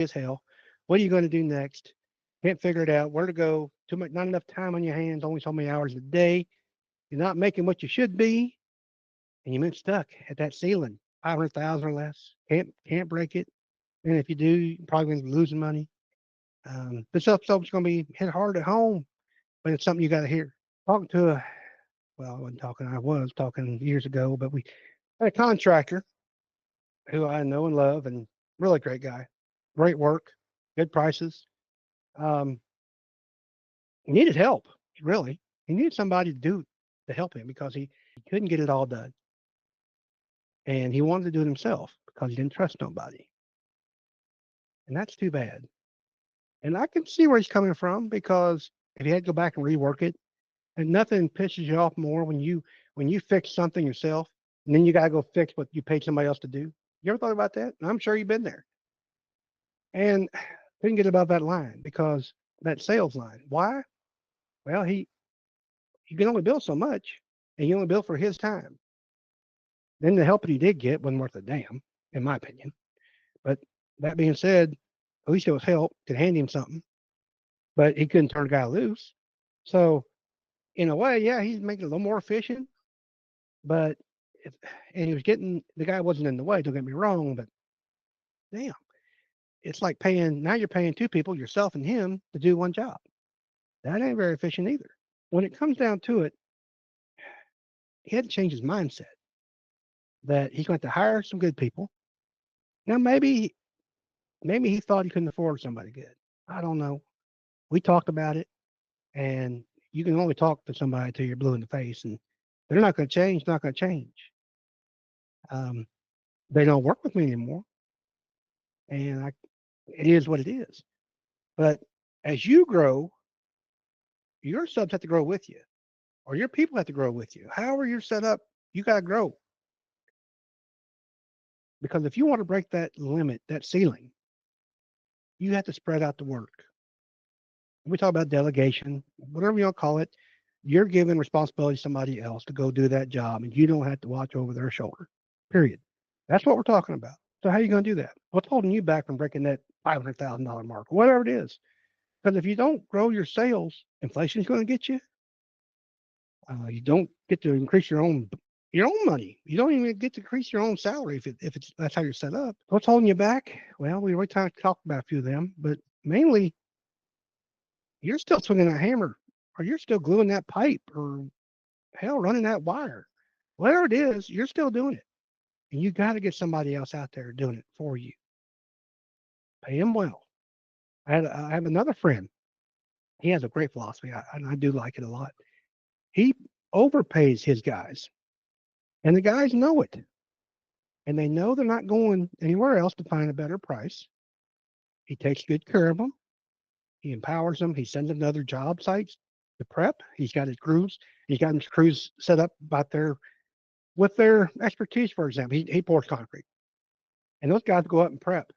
as hell. What are you going to do next? Can't figure it out. Where to go? Too much, not enough time on your hands. Only so many hours a day. You're not making what you should be, and you've been stuck at that ceiling, 500,000 or less. Can't break it. And if you do, you're probably going to be losing money. This episode's going to be hit hard at home, but it's something you got to hear. Talking to a, well, I was talking years ago, but we had a contractor who I know and love, and really great guy, great work, good prices. Um, he needed help, really. He needed somebody to help him because he couldn't get it all done, and he wanted to do it himself because he didn't trust nobody, and that's too bad. And I can see where he's coming from because if he had to go back and rework it, and nothing pisses you off more when you fix something yourself and then you gotta go fix what you paid somebody else to do. You ever thought about that? And I'm sure you've been there. And couldn't get above that line because that sales line. Why? Well, he can only bill so much, and he only bill for his time. Then the help that he did get wasn't worth a damn, in my opinion. But that being said, at least it was help, could hand him something, but he couldn't turn the guy loose. So in a way, yeah, he's making it a little more efficient, but if, and he was getting the guy wasn't in the way. Don't get me wrong, but damn, it's like paying now. You're paying two people, yourself and him, to do one job. That ain't very efficient either. When it comes down to it, he had to change his mindset that he's going to hire some good people. Now maybe he thought he couldn't afford somebody good. I don't know. We talked about it, and you can only talk to somebody till you're blue in the face, and they're not going to change. Not going to change. Um, they don't work with me anymore, and it is what it is. But as you grow, your subs have to grow with you, or your people have to grow with you. However you're set up, you got to grow because if you want to break that limit, that ceiling, you have to spread out the work. We talk about delegation, whatever you want to call it. You're giving responsibility to somebody else to go do that job, and you don't have to watch over their shoulder. Period. That's what we're talking about. So how are you going to do that? What's holding you back from breaking that $500,000 mark, whatever it is? Because if you don't grow your sales, inflation is going to get you. You don't get to increase your own money. You don't even get to increase your own salary if it's that's how you're set up. What's holding you back? Well, we already talked about a few of them, but mainly you're still swinging that hammer, or you're still gluing that pipe, or hell, running that wire. Whatever it is, you're still doing it, and you got to get somebody else out there doing it for you. Pay him well. I have another friend. He has a great philosophy, and I do like it a lot. He overpays his guys, and the guys know it, and they know they're not going anywhere else to find a better price. He takes good care of them. He empowers them. He sends them to other job sites to prep. He's got his crews. He's got his crews set up about their with their expertise. For example, he pours concrete, and those guys go up and prep,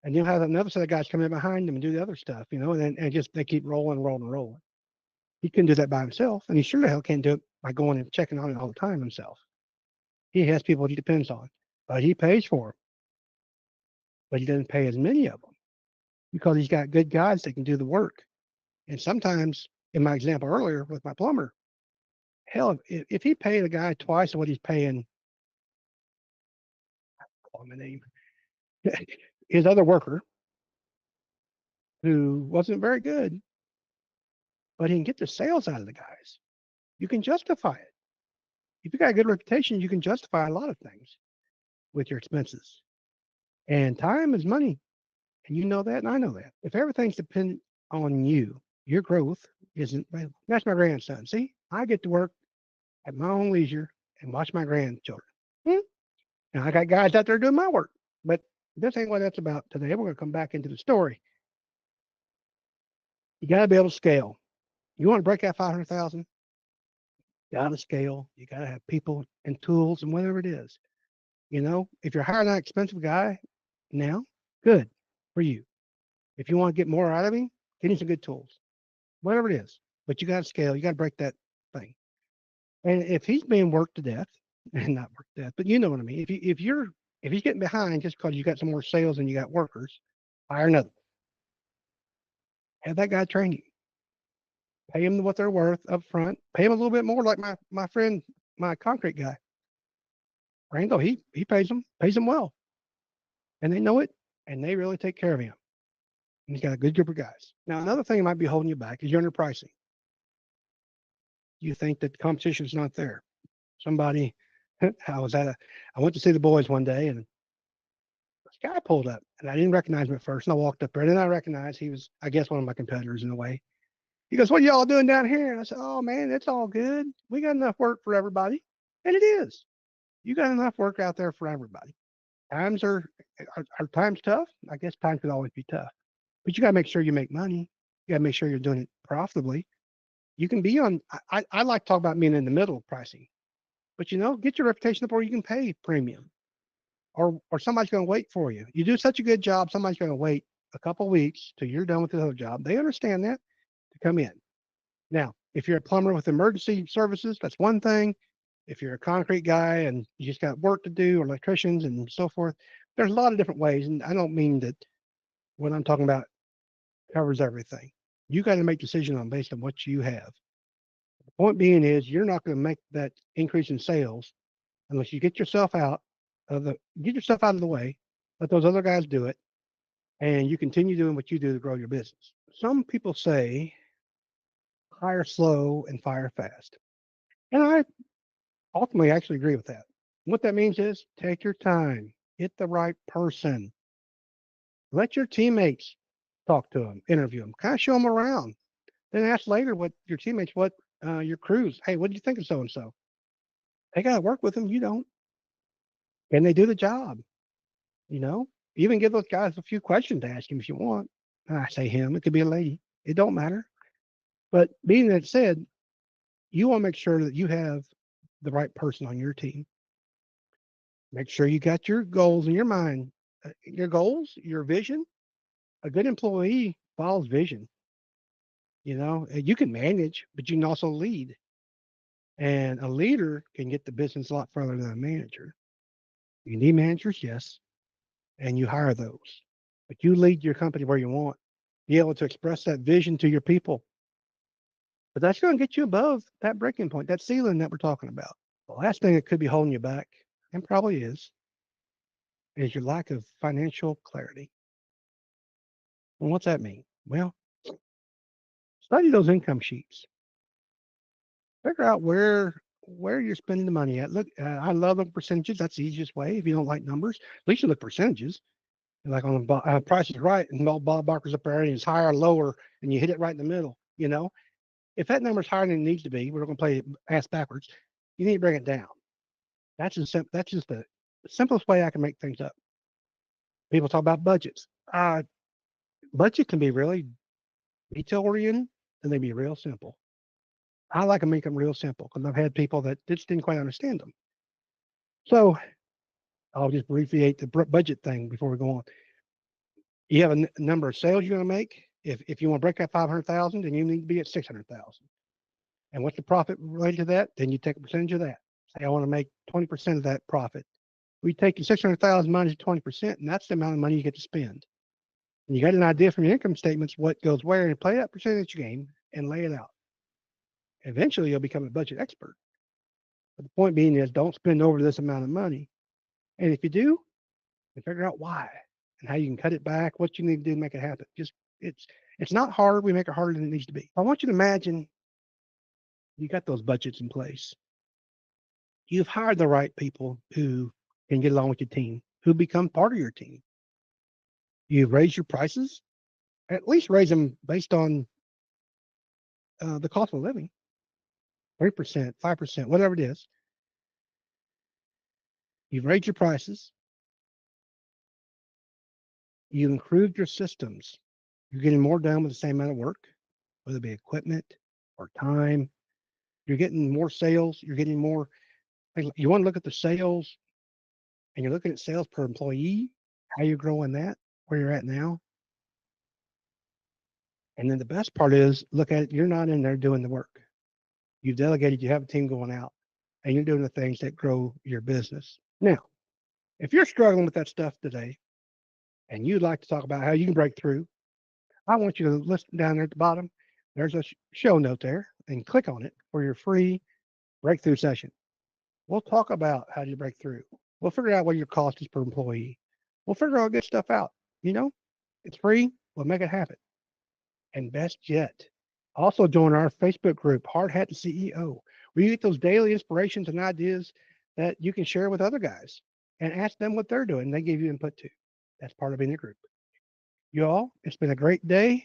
and you'll have another set of guys come in behind them and do the other stuff, and just they keep rolling, rolling, rolling. He couldn't do that by himself, and he sure the hell can't do it by going and checking on it all the time himself. He has people he depends on, but he pays for them, but he doesn't pay as many of them because he's got good guys that can do the work. And sometimes, in my example earlier with my plumber, hell, if he paid a guy twice of what he's paying, call him a name, his other worker, who wasn't very good, but he can get the sales out of the guys, you can justify it. If you got a good reputation, you can justify a lot of things with your expenses. And time is money. And you know that, and I know that. If everything's dependent on you, your growth isn't available. That's my grandson. See, I get to work at my own leisure and watch my grandchildren. Hmm? Now, I got guys out there doing my work, but this ain't what that's about today. We're going to come back into the story. You got to be able to scale. You want to break that 500,000? Got to scale. You got to have people and tools and whatever it is. If you're hiring that expensive guy now, good for you. If you want to get more out of him, get him some good tools, whatever it is. But you got to scale. You got to break that thing. And if he's being worked to death, and not worked to death, but you know what I mean. If he's getting behind just because you got some more sales and you got workers, Hire another. Have that guy train you. Pay them what they're worth up front. Pay them a little bit more, like my friend, my concrete guy, Randall. He pays them well, and they know it, and they really take care of him. And he's got a good group of guys. Now, another thing that might be holding you back is your underpricing. You think that the competition's not there. Somebody, I went to see the boys one day, and this guy pulled up, and I didn't recognize him at first. And I walked up there, and then I recognized he was, I guess, one of my competitors in a way. He goes, "What are y'all doing down here?" And I said, "Oh man, it's all good. We got enough work for everybody." And it is. You got enough work out there for everybody. Times are times tough? I guess times could always be tough. But you gotta make sure you make money. You gotta make sure you're doing it profitably. You can be on I like to talk about being in the middle pricing. But get your reputation up where you can pay premium. Or somebody's gonna wait for you. You do such a good job, somebody's gonna wait a couple weeks till you're done with the other job. They understand that to come in. Now, if you're a plumber with emergency services, that's one thing. If you're a concrete guy and you just got work to do, or electricians and so forth, there's a lot of different ways. And I don't mean that what I'm talking about covers everything. You got to make decisions on based on what you have. The point being is you're not going to make that increase in sales unless you get yourself out of the way, let those other guys do it, and you continue doing what you do to grow your business. Some people say hire slow and fire fast. And I ultimately actually agree with that. What that means is take your time, get the right person, let your teammates talk to them, interview them, kind of show them around. Then ask later what your crews, hey, what do you think of so and so? They got to work with them. You don't. Can they do the job? You know, even give those guys a few questions to ask him if you want. I say him, it could be a lady. It don't matter. But being that said, you want to make sure that you have the right person on your team. Make sure you got your goals in your mind, your goals, your vision. A good employee follows vision. You can manage, but you can also lead. And a leader can get the business a lot further than a manager. You need managers, yes, and you hire those. But you lead your company where you want. Be able to express that vision to your people. But that's going to get you above that breaking point, that ceiling that we're talking about. The last thing that could be holding you back, and probably is your lack of financial clarity. And what's that mean? Well, study those income sheets. Figure out where you're spending the money at. Look, I love the percentages. That's the easiest way. If you don't like numbers, at least you look percentages. Like on the Price is Right, and Bob Barker's up there, and it's higher or lower, and you hit it right in the middle. If that number's higher than it needs to be, we're going to play ass backwards. You need to bring it down. That's just the simplest way I can make things up. People talk about budgets. Budget can be really detail oriented, and they be real simple. I like to make them real simple because I've had people that just didn't quite understand them. So I'll just abbreviate the budget thing before we go on. You have a number of sales you're going to make. If you want to break that 500,000, then you need to be at 600,000. And what's the profit related to that? Then you take a percentage of that. Say I want to make 20% of that profit. We take your 600,000 minus 20%, and that's the amount of money you get to spend. And you got an idea from your income statements what goes where, and play that percentage game and lay it out. Eventually, you'll become a budget expert. But the point being is, don't spend over this amount of money. And if you do, then figure out why and how you can cut it back, what you need to do to make it happen. It's not hard. We make it harder than it needs to be. I want you to imagine you got those budgets in place. You've hired the right people who can get along with your team, who become part of your team. You've raised your prices, at least raise them based on the cost of living, 3%, 5%, whatever it is. You've raised your prices. You've improved your systems. You're getting more done with the same amount of work, whether it be equipment or time. You're getting more sales. You're getting more. You want to look at the sales, and you're looking at sales per employee, how you're growing that, where you're at now. And then the best part is, look at it, you're not in there doing the work. You've delegated, you have a team going out, and you're doing the things that grow your business. Now, if you're struggling with that stuff today, and you'd like to talk about how you can break through, I want you to listen down there at the bottom. There's a show note there and click on it for your free breakthrough session. We'll talk about how you break through. We'll figure out what your cost is per employee. We'll figure all good stuff out. You know, it's free. We'll make it happen. And best yet, also join our Facebook group, Hard Hat and CEO, where you get those daily inspirations and ideas that you can share with other guys and ask them what they're doing. They give you input too. That's part of being a group. You all, it's been a great day.